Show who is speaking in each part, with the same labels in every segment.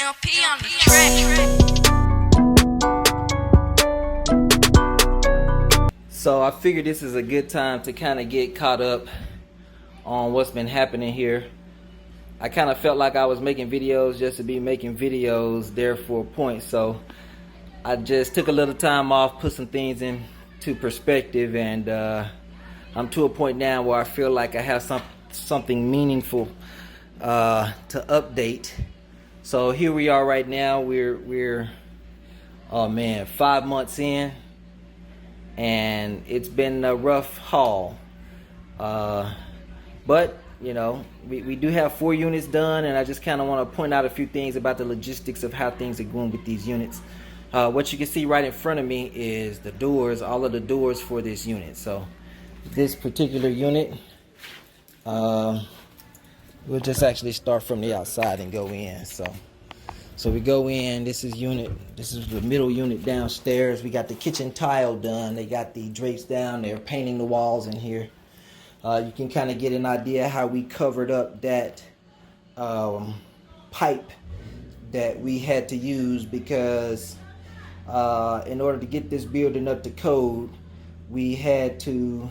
Speaker 1: LP on the track.
Speaker 2: So I figured this is a good time to kind of get caught up on what's been happening here. I kind of felt like I was making videos just to be making videos there for a point. So I just took a little time off, put some things into perspective, and I'm to a point now where I feel like I have something meaningful to update. So here we are right now. We're oh man, 5 months in, and it's been a rough haul. But you know, we do have 4 units done, and I just kind of want to point out a few things about the logistics of how things are going with these units. What you can see right in front of me is the doors, all of the doors for this unit. So this particular unit, we'll just actually start from the outside and go in. So we go in. This is the middle unit downstairs. We got the kitchen tile done. They got the drapes down. They're painting the walls in here. You can kind of get an idea how we covered up that pipe that we had to use because in order to get this building up to code, we had to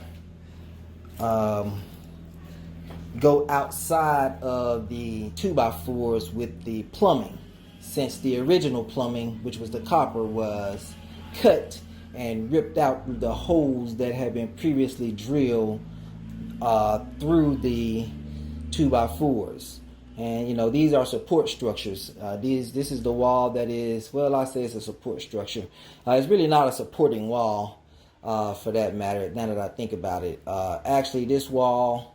Speaker 2: go outside of the 2x4s with the plumbing, since the original plumbing, which was the copper, was cut and ripped out through the holes that had been previously drilled through the 2x4s. And you know, these are support structures. This is the wall that is, well, I say it's a support structure. It's really not a supporting wall for that matter, now that I think about it. Actually, this wall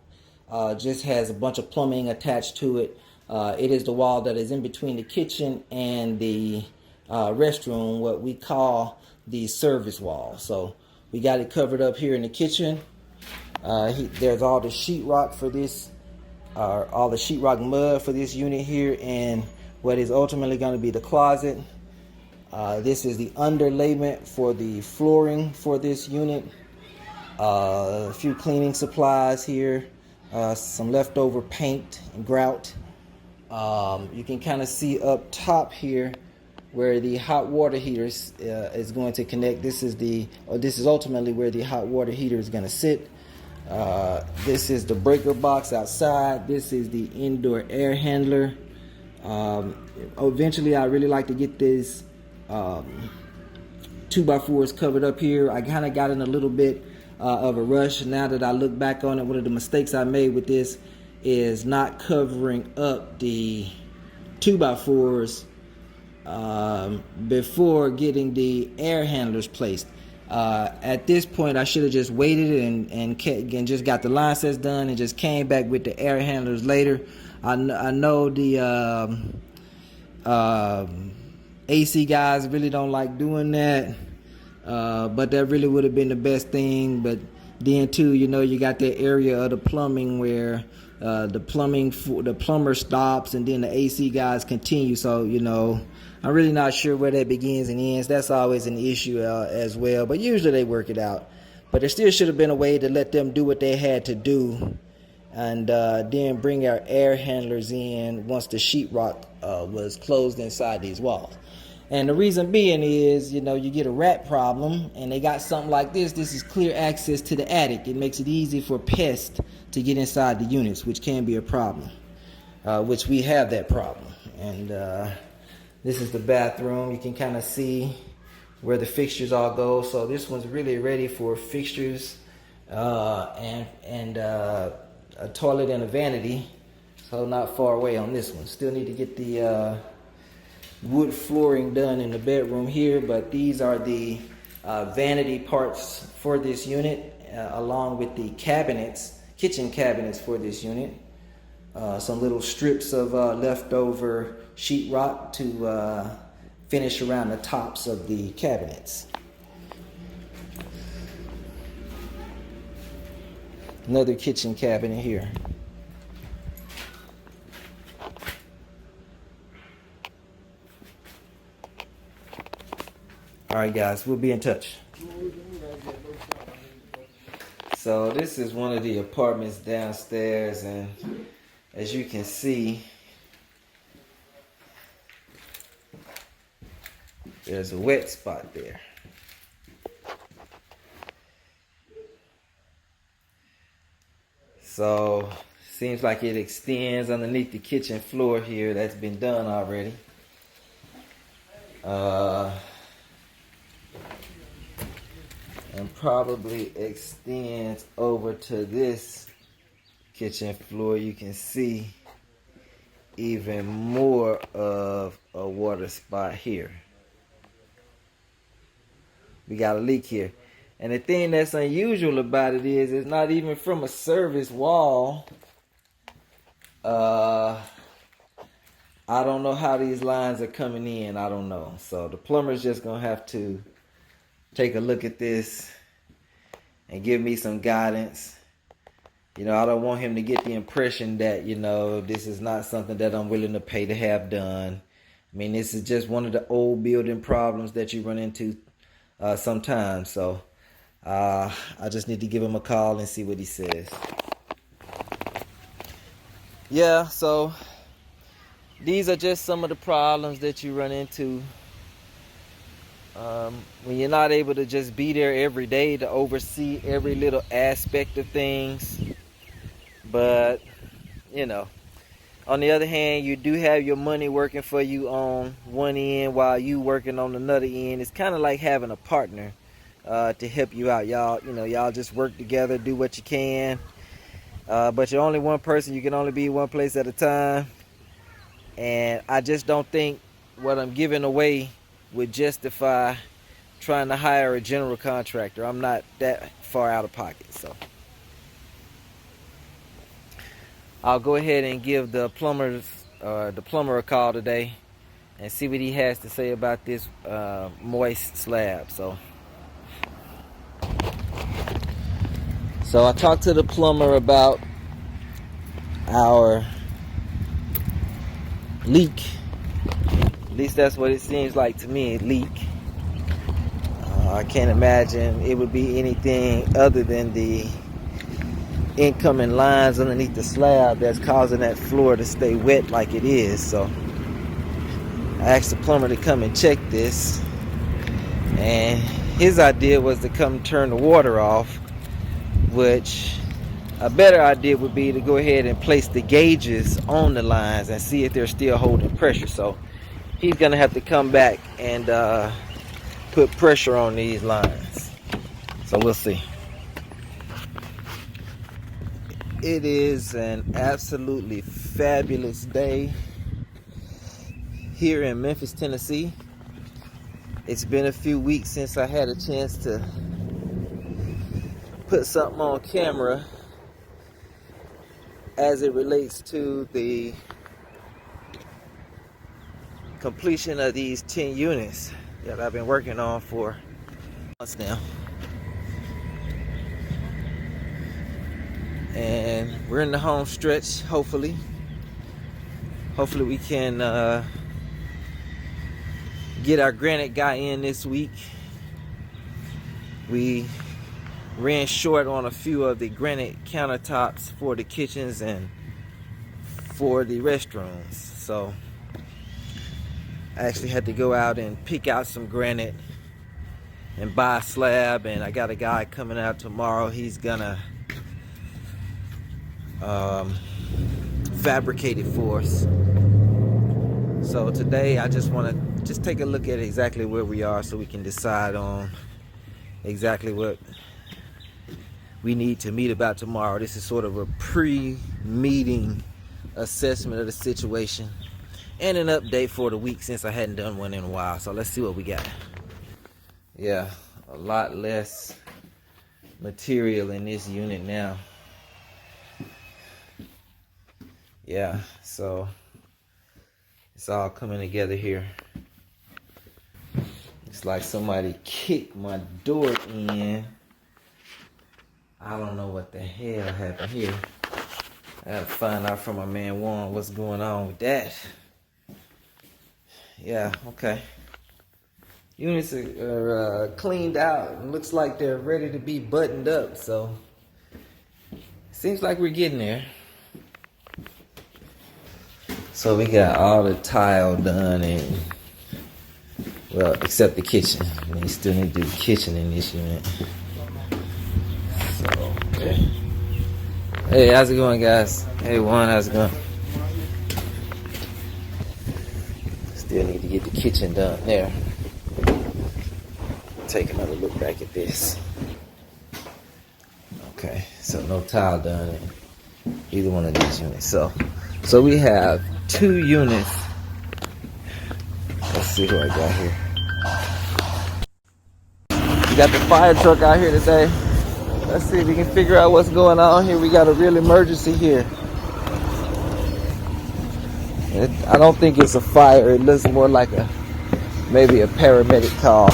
Speaker 2: just has a bunch of plumbing attached to it. It is the wall that is in between the kitchen and the restroom, what we call the service wall. So we got it covered up here in the kitchen. There's all the sheetrock for this, all the sheetrock mud for this unit here, and what is ultimately going to be the closet. This is the underlayment for the flooring for this unit. A few cleaning supplies here, some leftover paint and grout. You can kind of see up top here where the hot water heater is going to connect. This is ultimately where the hot water heater is going to sit. This is the breaker box outside. This is the indoor air handler. Eventually, I really like to get this 2x4s covered up here. I kind of got in a little bit of a rush. Now that I look back on it, one of the mistakes I made with this is not covering up the 2x4s before getting the air handlers placed. At this point, I should have just waited and just got the line sets done and just came back with the air handlers later. I know the AC guys really don't like doing that, but that really would have been the best thing. But then too, you know, you got that area of the plumbing where the plumber stops and then the AC guys continue. So you know, I'm really not sure where that begins and ends. That's always an issue as well, but usually they work it out. But there still should have been a way to let them do what they had to do, and then bring our air handlers in once the sheetrock was closed inside these walls. And the reason being is, you know, you get a rat problem and they got something like this. This is clear access to the attic. It makes it easy for pests to get inside the units, which can be a problem, which we have that problem. And this is the bathroom. You can kind of see where the fixtures all go. So this one's really ready for fixtures and a toilet and a vanity. So not far away on this one. Still need to get the wood flooring done in the bedroom here, but these are the vanity parts for this unit, along with the cabinets, kitchen cabinets for this unit. Some little strips of leftover sheetrock to finish around the tops of the cabinets. Another kitchen cabinet here. All right, guys, we'll be in touch. So this is one of the apartments downstairs, and as you can see, there's a wet spot there. So seems like it extends underneath the kitchen floor here. That's been done already. And probably extends over to this kitchen floor. You can see even more of a water spot here. We got a leak here. And the thing that's unusual about it is it's not even from a service wall. I don't know how these lines are coming in. I don't know. So the plumber's just going to have to take a look at this and give me some guidance. You know, I don't want him to get the impression that, you know, this is not something that I'm willing to pay to have done. I mean, this is just one of the old building problems that you run into sometimes. So I just need to give him a call and see what he says. Yeah, so these are just some of the problems that you run into when you're not able to just be there every day to oversee every little aspect of things. But, you know, on the other hand, you do have your money working for you on one end while you working on another end. It's kind of like having a partner to help you out. Y'all just work together, do what you can. But you're only one person. You can only be one place at a time. And I just don't think what I'm giving away would justify trying to hire a general contractor. I'm not that far out of pocket, so I'll go ahead and give the plumber a call today and see what he has to say about this moist slab. So I talked to the plumber about our leak. At least that's what it seems like to me, a leak. I can't imagine it would be anything other than the incoming lines underneath the slab that's causing that floor to stay wet like it is. So I asked the plumber to come and check this, and his idea was to come turn the water off, which a better idea would be to go ahead and place the gauges on the lines and see if they're still holding pressure. So he's gonna have to come back and put pressure on these lines. So we'll see. It is an absolutely fabulous day here in Memphis, Tennessee. It's been a few weeks since I had a chance to put something on camera as it relates to the completion of these 10 units that I've been working on for months now. And we're in the home stretch. Hopefully we can get our granite guy in this week. We ran short on a few of the granite countertops for the kitchens and for the restrooms. So I actually had to go out and pick out some granite and buy a slab, and I got a guy coming out tomorrow. He's gonna fabricate it for us. So today I just want to take a look at exactly where we are so we can decide on exactly what we need to meet about tomorrow. This is sort of a pre-meeting assessment of the situation and an update for the week since I hadn't done one in a while. So let's see what we got. Yeah, a lot less material in this unit now. Yeah, so it's all coming together here. It's like somebody kicked my door in. I don't know what the hell happened here. I gotta find out from my man Juan what's going on with that. Yeah, okay. Units are cleaned out. It looks like they're ready to be buttoned up, so seems like we're getting there. So we got all the tile done and
Speaker 3: Well, except the kitchen. We still need to do the kitchen in this unit. So, okay. Hey, how's it going, guys? Hey, Juan, how's it going? Still need to get the kitchen done there. Take another look back at this. Okay, so no tile done in either one of these units. So we have 2 units. Let's see who I got here. We got the fire truck out here today. Let's see if we can figure out what's going on here. We got a real emergency here. I don't think it's a fire. It looks more like maybe a paramedic call.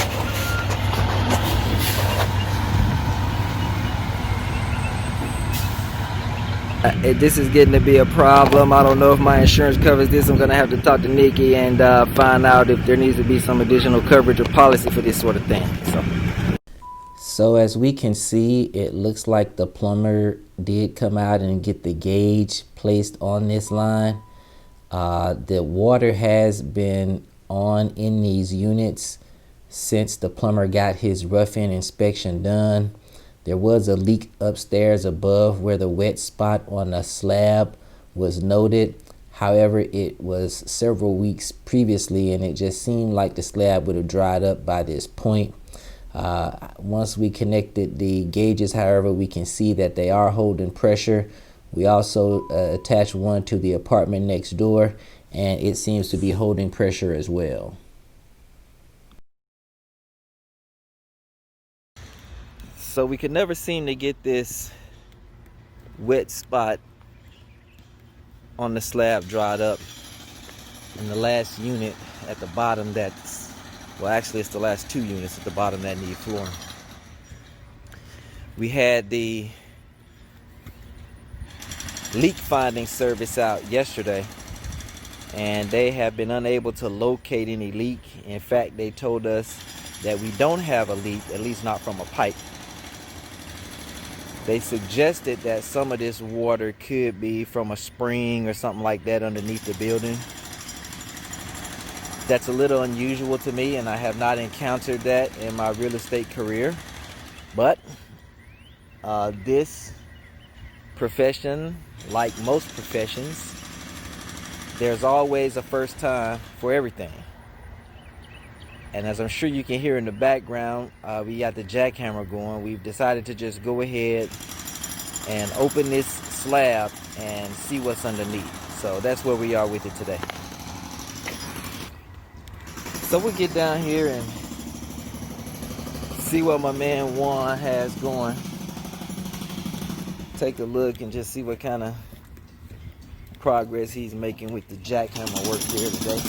Speaker 3: This is getting to be a problem. I don't know if my insurance covers this. I'm going to have to talk to Nikki and find out if there needs to be some additional coverage or policy for this sort of thing. So as we can see, it looks like the plumber did come out and get the gauge placed on this line. The water has been on in these units since the plumber got his rough-in inspection done. There was a leak upstairs above where the wet spot on the slab was noted. However, it was several weeks previously, and it just seemed like the slab would have dried up by this point. Once we connected the gauges, however, we can see that they are holding pressure. We also attached one to the apartment next door, and it seems to be holding pressure as well. So we could never seem to get this wet spot on the slab dried up. In the last unit at the bottom well, actually it's the last 2 units at the bottom that need flooring. We had the leak finding service out yesterday, and they have been unable to locate any leak. In fact, they told us that we don't have a leak, at least not from a pipe. They suggested that some of this water could be from a spring or something like that underneath the building. That's a little unusual to me, and I have not encountered that in my real estate career. But this profession, like most professions, there's always a first time for everything. And as I'm sure you can hear in the background, we got the jackhammer going. We've decided to just go ahead and open this slab and see what's underneath. So that's where we are with it today. So we'll get down here and see what my man Juan has going. Take a look and just see what kind of progress he's making with the jackhammer work here today.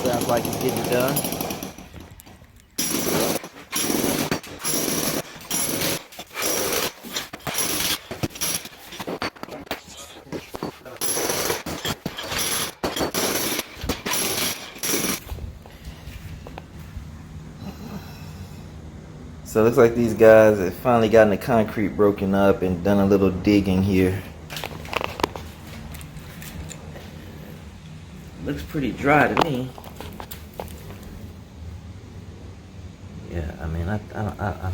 Speaker 3: Sounds like he's getting it done. So it looks like these guys have finally gotten the concrete broken up and done a little digging here. Looks pretty dry to me. Yeah, I mean, I don't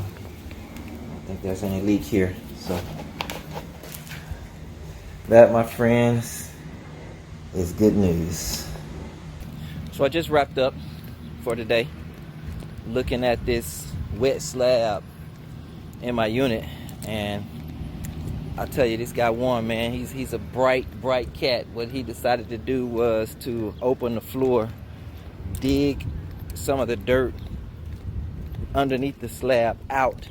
Speaker 3: think there's any leak here. So that, my friends, is good news. So I just wrapped up for today, looking at this wet slab in my unit, and I tell you, this guy Juan, man, he's a bright cat. What he decided to do was to open the floor, dig some of the dirt underneath the slab out,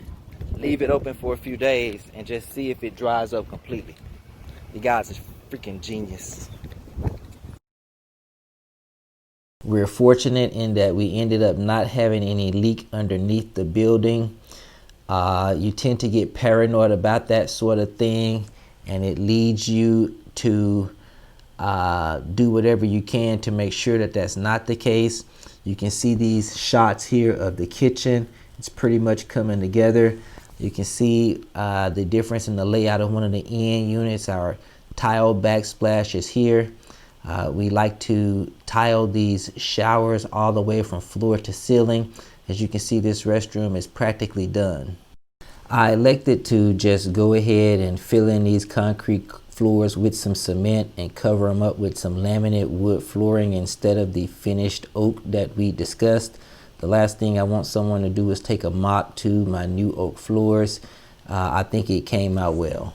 Speaker 3: leave it open for a few days, and just see if it dries up completely. The guy's a freaking genius. We're fortunate in that we ended up not having any leak underneath the building. You tend to get paranoid about that sort of thing, and it leads you to do whatever you can to make sure that that's not the case. You can see these shots here of the kitchen. It's pretty much coming together. You can see the difference in the layout of one of the end units. Our tile backsplash is here.
Speaker 4: We like to tile these showers all the way from floor to ceiling. As you can see, this restroom is practically done. I elected to just go ahead and fill in these concrete floors with some cement and cover them up with some laminate wood flooring instead of the finished oak that we discussed. The last thing I want someone to do is take a mop to my new oak floors. I think it came out well.